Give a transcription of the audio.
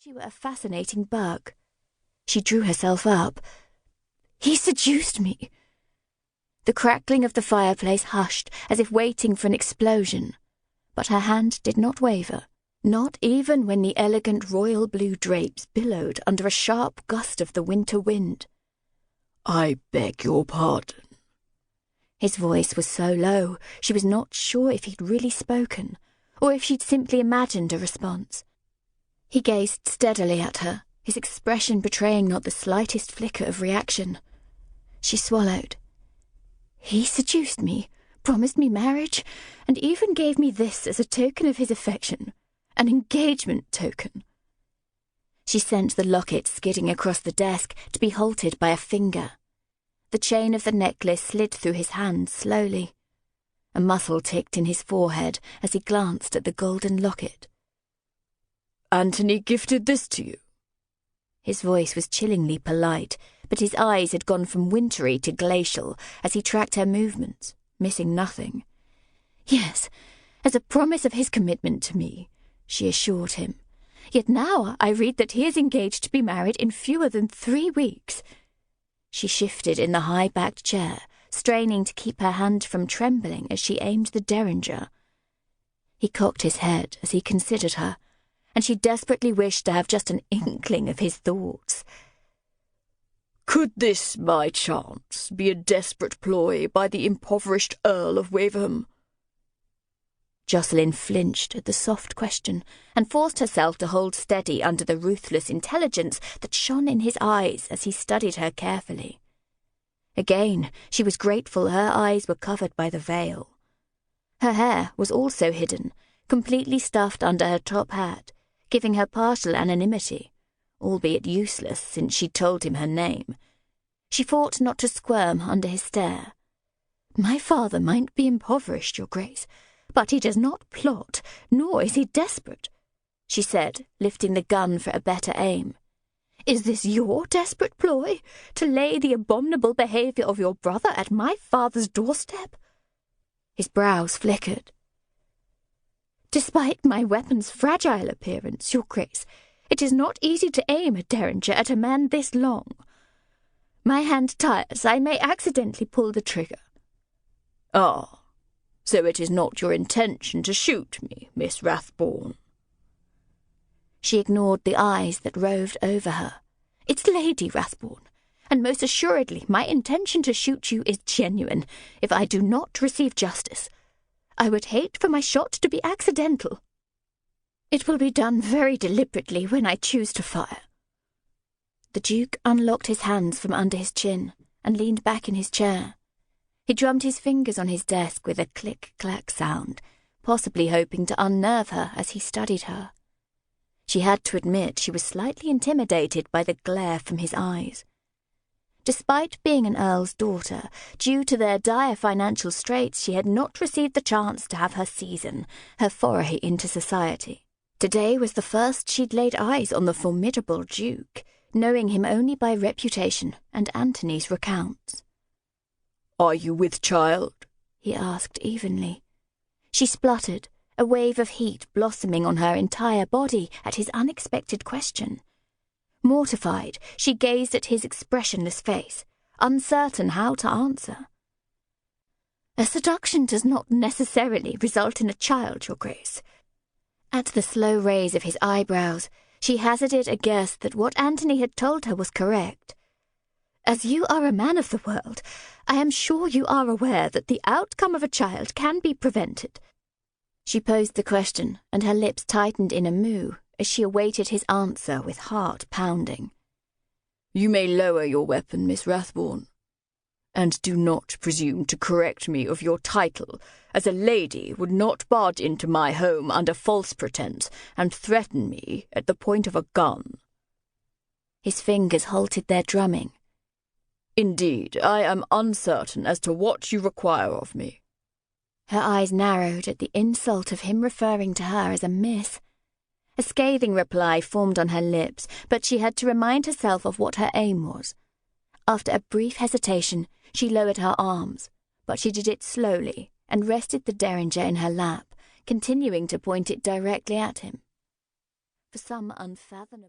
She were a fascinating bug. She drew herself up. He seduced me. The crackling of the fireplace hushed, as if waiting for an explosion, but her hand did not waver, not even when the elegant royal blue drapes billowed under a sharp gust of the winter wind. "I beg your pardon." His voice was so low, she was not sure if he'd really spoken, or if she'd simply imagined a response. He gazed steadily at her, his expression betraying not the slightest flicker of reaction. She swallowed. He seduced me, promised me marriage, and even gave me this as a token of his affection, an engagement token. She sent the locket skidding across the desk to be halted by a finger. The chain of the necklace slid through his hand slowly. A muscle ticked in his forehead as he glanced at the golden locket. "Anthony gifted this to you?" His voice was chillingly polite, but his eyes had gone from wintry to glacial as he tracked her movements, missing nothing. "Yes, as a promise of his commitment to me," she assured him. "Yet now I read that he is engaged to be married in fewer than 3 weeks. She shifted in the high-backed chair, straining to keep her hand from trembling as she aimed the derringer. He cocked his head as he considered her, and she desperately wished to have just an inkling of his thoughts. "Could this, by chance, be a desperate ploy by the impoverished Earl of Waverham?" Jocelyn flinched at the soft question and forced herself to hold steady under the ruthless intelligence that shone in his eyes as he studied her carefully. Again, she was grateful her eyes were covered by the veil. Her hair was also hidden, completely stuffed under her top hat, giving her partial anonymity, albeit useless since she'd told him her name. She fought not to squirm under his stare. "My father might be impoverished, Your Grace, but he does not plot, nor is he desperate," she said, lifting the gun for a better aim. "Is this your desperate ploy, to lay the abominable behaviour of your brother at my father's doorstep?" His brows flickered. "Despite my weapon's fragile appearance, Your Grace, it is not easy to aim a derringer at a man this long. My hand tires, I may accidentally pull the trigger." "Ah, so it is not your intention to shoot me, Miss Rathbourne?" She ignored the eyes that roved over her. "It's Lady Rathbourne, and most assuredly my intention to shoot you is genuine, if I do not receive justice. I would hate for my shot to be accidental. It will be done very deliberately when I choose to fire." The Duke unlocked his hands from under his chin and leaned back in his chair. He drummed his fingers on his desk with a click-clack sound, possibly hoping to unnerve her as he studied her. She had to admit she was slightly intimidated by the glare from his eyes. Despite being an earl's daughter, due to their dire financial straits, she had not received the chance to have her season, her foray into society. Today was the first she'd laid eyes on the formidable Duke, knowing him only by reputation and Anthony's recounts. "Are you with child?" he asked evenly. She spluttered, a wave of heat blossoming on her entire body at his unexpected question. Mortified, she gazed at his expressionless face, uncertain how to answer. "A seduction does not necessarily result in a child, Your Grace." At the slow raise of his eyebrows, she hazarded a guess that what Anthony had told her was correct. "As you are a man of the world, I am sure you are aware that the outcome of a child can be prevented." She posed the question, and her lips tightened in a moue as she awaited his answer with heart pounding. "You may lower your weapon, Miss Rathbourne. And do not presume to correct me of your title, as a lady would not barge into my home under false pretence and threaten me at the point of a gun." His fingers halted their drumming. "Indeed, I am uncertain as to what you require of me." Her eyes narrowed at the insult of him referring to her as a miss. A scathing reply formed on her lips, but she had to remind herself of what her aim was. After a brief hesitation, she lowered her arms, but she did it slowly and rested the derringer in her lap, continuing to point it directly at him. for some unfathomable